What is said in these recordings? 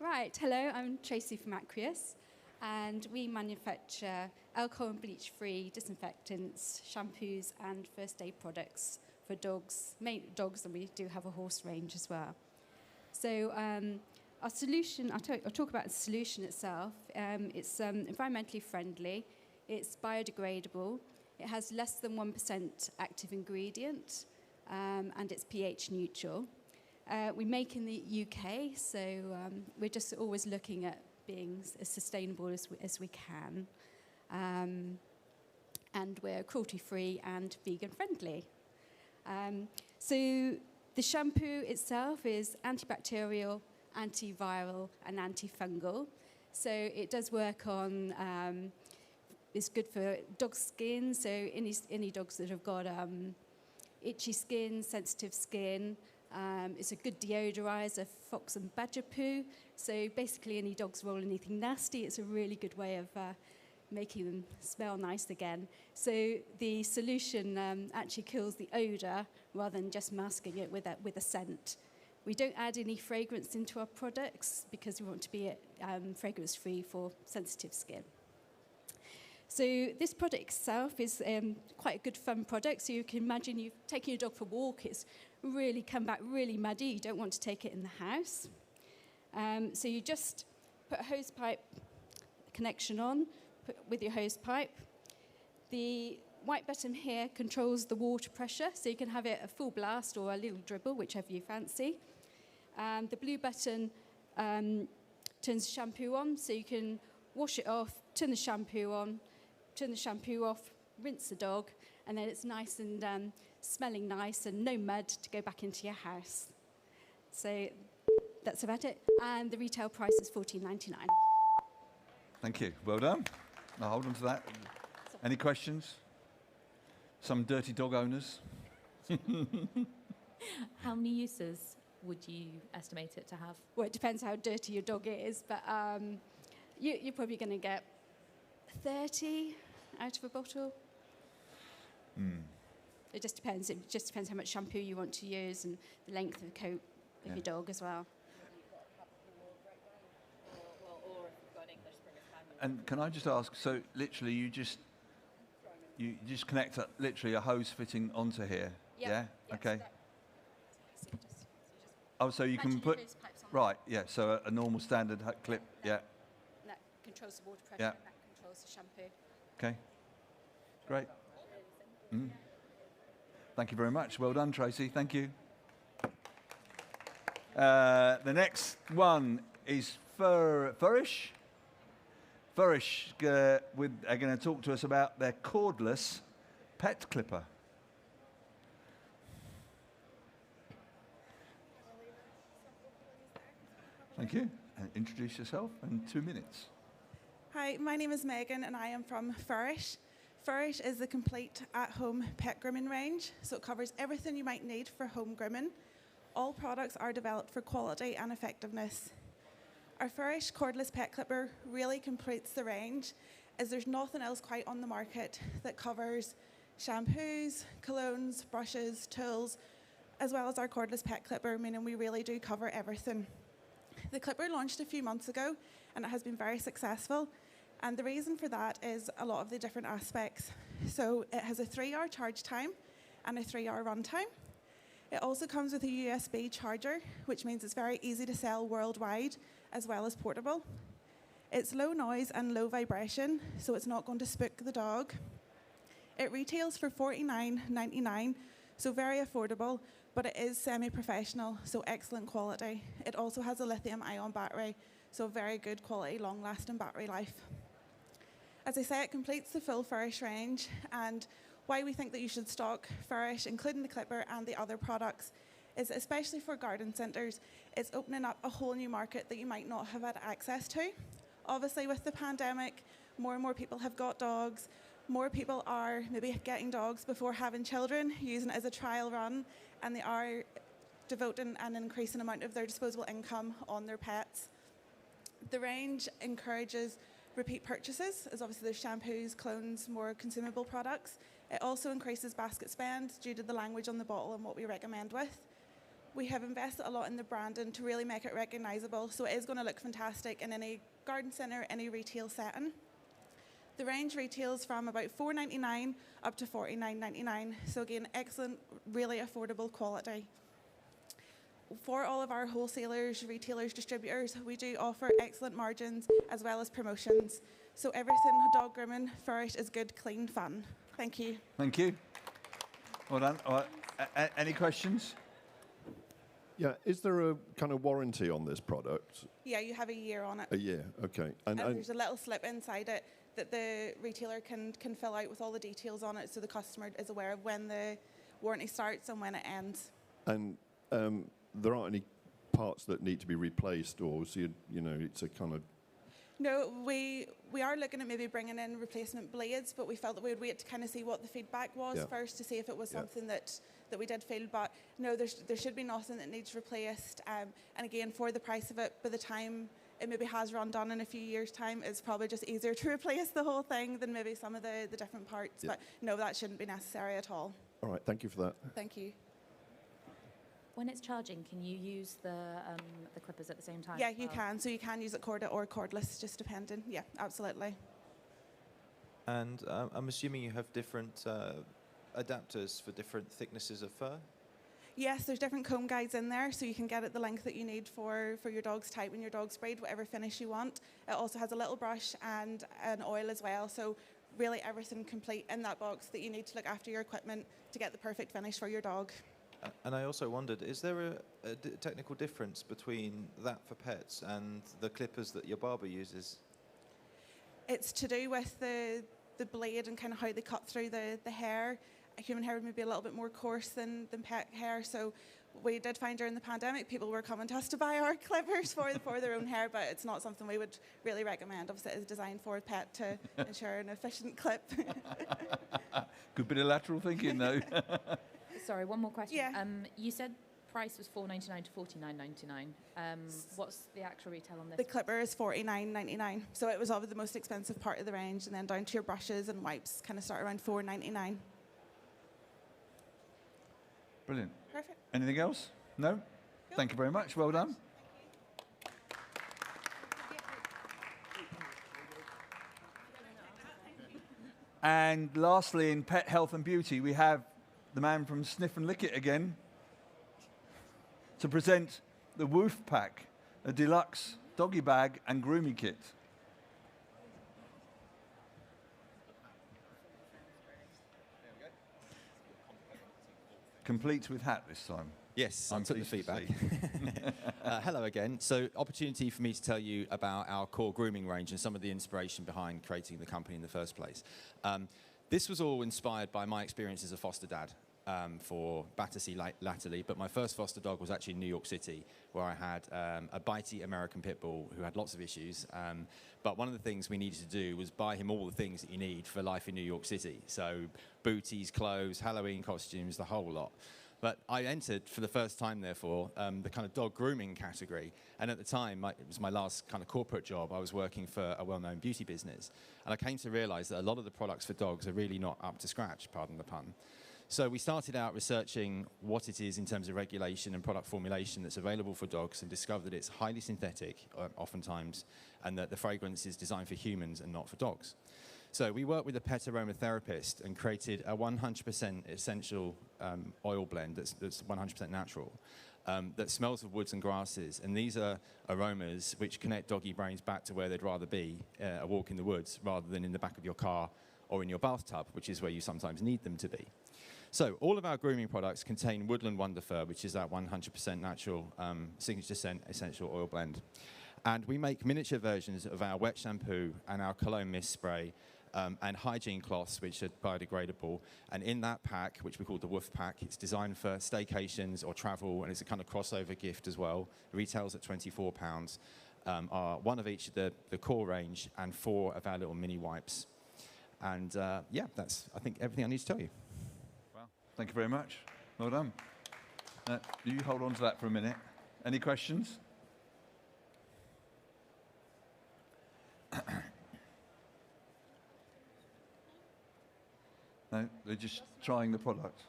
Right, hello, I'm Tracy from Aqueous, and we manufacture alcohol and bleach-free disinfectants, shampoos, and first aid products for dogs, mainly dogs, and we do have a horse range as well. So our solution, I'll talk about the solution itself. It's environmentally friendly, it's biodegradable, it has less than 1% active ingredient, and it's pH neutral. We make in the UK, so we're just always looking at being as sustainable as we can. And we're cruelty-free and vegan-friendly. So the shampoo itself is antibacterial, antiviral, and antifungal. So it does work on, it's good for dog skin, so any dogs that have got itchy skin, sensitive skin. It's a good deodorizer, fox and badger poo. So basically any dogs roll anything nasty, it's a really good way of making them smell nice again. So the solution actually kills the odour rather than just masking it with a scent. We don't add any fragrance into our products because we want to be fragrance-free for sensitive skin. So this product itself is quite a good fun product. So you can imagine you've taken your dog for a walk, it's really come back really muddy, you don't want to take it in the house. So you just put a hose pipe connection on with your hose pipe. The white button here controls the water pressure, so you can have it a full blast or a little dribble, whichever you fancy. The blue button turns the shampoo on, so you can wash it off, turn the shampoo on, turn the shampoo off, rinse the dog, and then it's nice and smelling nice and no mud to go back into your house. So that's about it. And the retail price is $14.99. Thank you. Well done. Now hold on to that. Any questions? Some dirty dog owners? How many uses would you estimate it to have? Well, it depends how dirty your dog is, but you're probably going to get 30 out of a bottle. It just depends. It just depends how much shampoo you want to use and the length of the coat of your dog as well. And can I just ask, so literally you just connect literally a hose fitting onto here? Yep. Yeah? Yes, Okay. So So you can put, right, yeah, so a normal standard clip, yeah. That controls the water pressure, Yeah. and that controls the shampoo. Okay, great. Thank you very much. Well done, Tracy. Thank you. The next one is Furish. Furish are going to talk to us about their cordless pet clipper. Thank you. And introduce yourself in 2 minutes. Hi, my name is Megan and I am from Furish. Furish is the complete at-home pet grooming range, so it covers everything you might need for home grooming. All products are developed for quality and effectiveness. Our Furish cordless pet clipper really completes the range, as there's nothing else quite on the market that covers shampoos, colognes, brushes, tools, as well as our cordless pet clipper, meaning we really do cover everything. The clipper launched a few months ago and it has been very successful. And the reason for that is a lot of the different aspects. So it has a 3-hour charge time and a 3-hour run time. It also comes with a USB charger, which means it's very easy to sell worldwide as well as portable. It's low noise and low vibration, so it's not going to spook the dog. It retails for $49.99, so very affordable, but it is semi-professional, so excellent quality. It also has a lithium-ion battery, so very good quality, long-lasting battery life. As I say, it completes the full Furish range, and why we think that you should stock Furish, including the clipper and the other products, is especially for garden centres, it's opening up a whole new market that you might not have had access to. Obviously, with the pandemic, more and more people have got dogs. More people are maybe getting dogs before having children, using it as a trial run, and they are devoting an increasing amount of their disposable income on their pets. The range encourages repeat purchases, as obviously there's shampoos, clones, more consumable products. It also increases basket spend due to the language on the bottle and what we recommend with. We have invested a lot in the branding to really make it recognisable, so it is going to look fantastic in any garden centre, any retail setting. The range retails from about $4.99 up to $49.99, so again, excellent, really affordable quality. For all of our wholesalers, retailers, distributors, we do offer excellent margins as well as promotions. So everything dog grooming first is good, clean fun. Thank you. Thank you. Well done. All right. Any questions? Yeah, is there a kind of warranty on this product? Yeah, you have a year on it. A year, okay. And there's a little slip inside it that the retailer can fill out with all the details on it, so the customer is aware of when the warranty starts and when it ends. And there aren't any parts that need to be replaced, or so you know, it's a kind of... No, we are looking at maybe bringing in replacement blades, but we felt that we would wait to kind of see what the feedback was first to see if it was something that we did feel. But no, there should be nothing that needs replaced. And again, for the price of it, by the time it maybe has run done in a few years' time, it's probably just easier to replace the whole thing than maybe some of the different parts. But no, that shouldn't be necessary at all. All right, thank you for that. Thank you. When it's charging, can you use the clippers at the same time? Yeah, you can. So you can use it corded or cordless, just depending. Yeah, absolutely. And I'm assuming you have different adapters for different thicknesses of fur? Yes, there's different comb guides in there, so you can get it the length that you need for your dog's type when your dog's sprayed, whatever finish you want. It also has a little brush and an oil as well, so really everything complete in that box that you need to look after your equipment to get the perfect finish for your dog. And I also wondered, is there a technical difference between that for pets and the clippers that your barber uses? It's to do with the blade and kind of how they cut through the hair. Human hair would be a little bit more coarse than pet hair, so we did find during the pandemic people were coming to us to buy our clippers for their own hair, but it's not something we would really recommend. Obviously, it is designed for a pet to ensure an efficient clip. Good bit of lateral thinking, though. Sorry, one more question. Yeah. You said price was $4.99 to $49.99. What's the actual retail on this? The clipper is $49.99, so it was obviously the most expensive part of the range, and then down to your brushes and wipes kind of start around $4.99. Brilliant. Perfect. Anything else? No? Cool. Thank you very much. Well done. And lastly, in pet health and beauty, we have the man from Sniff and Lick It again to present the Woof Pack, a deluxe doggy bag and grooming kit. Complete with hat this time. Yes, I'm I took the pleased to feedback. see. Hello again. So, opportunity for me to tell you about our core grooming range and some of the inspiration behind creating the company in the first place. This was all inspired by my experience as a foster dad for Battersea latterly, but my first foster dog was actually in New York City, where I had a bitey American pit bull who had lots of issues. But one of the things we needed to do was buy him all the things that you need for life in New York City. So booties, clothes, Halloween costumes, the whole lot. But I entered for the first time, therefore, the kind of dog grooming category. And at the time, it was my last kind of corporate job. I was working for a well-known beauty business. And I came to realize that a lot of the products for dogs are really not up to scratch, pardon the pun. So we started out researching what it is in terms of regulation and product formulation that's available for dogs, and discovered that it's highly synthetic, oftentimes, and that the fragrance is designed for humans and not for dogs. So we worked with a pet aromatherapist and created a 100% essential oil blend that's 100% natural, that smells of woods and grasses. And these are aromas which connect doggy brains back to where they'd rather be, a walk in the woods, rather than in the back of your car or in your bathtub, which is where you sometimes need them to be. So all of our grooming products contain Woodland Wonder Fur, which is that 100% natural signature scent essential oil blend. And we make miniature versions of our wet shampoo and our cologne mist spray and hygiene cloths, which are biodegradable. And in that pack, which we call the Woof Pack, it's designed for staycations or travel, and it's a kind of crossover gift as well. It retails at £24. Are one of each of the core range and 4 of our little mini wipes. And yeah, that's, I think, everything I need to tell you. Thank you very much. Well done. You hold on to that for a minute. Any questions? No, they're just trying the product.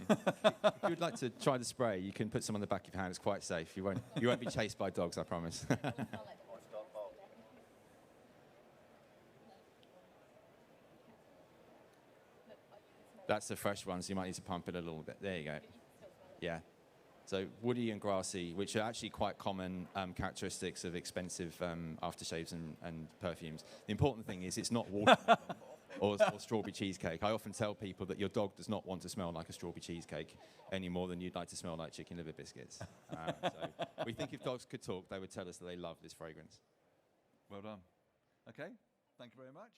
If you'd like to try the spray, you can put some on the back of your hand. It's quite safe. You won't be chased by dogs, I promise. That's the fresh one, so you might need to pump it a little bit. There you go. Yeah. So woody and grassy, which are actually quite common characteristics of expensive aftershaves and perfumes. The important thing is it's not water or strawberry cheesecake. I often tell people that your dog does not want to smell like a strawberry cheesecake any more than you'd like to smell like chicken liver biscuits. So we think if dogs could talk, they would tell us that they love this fragrance. Well done. Okay, thank you very much.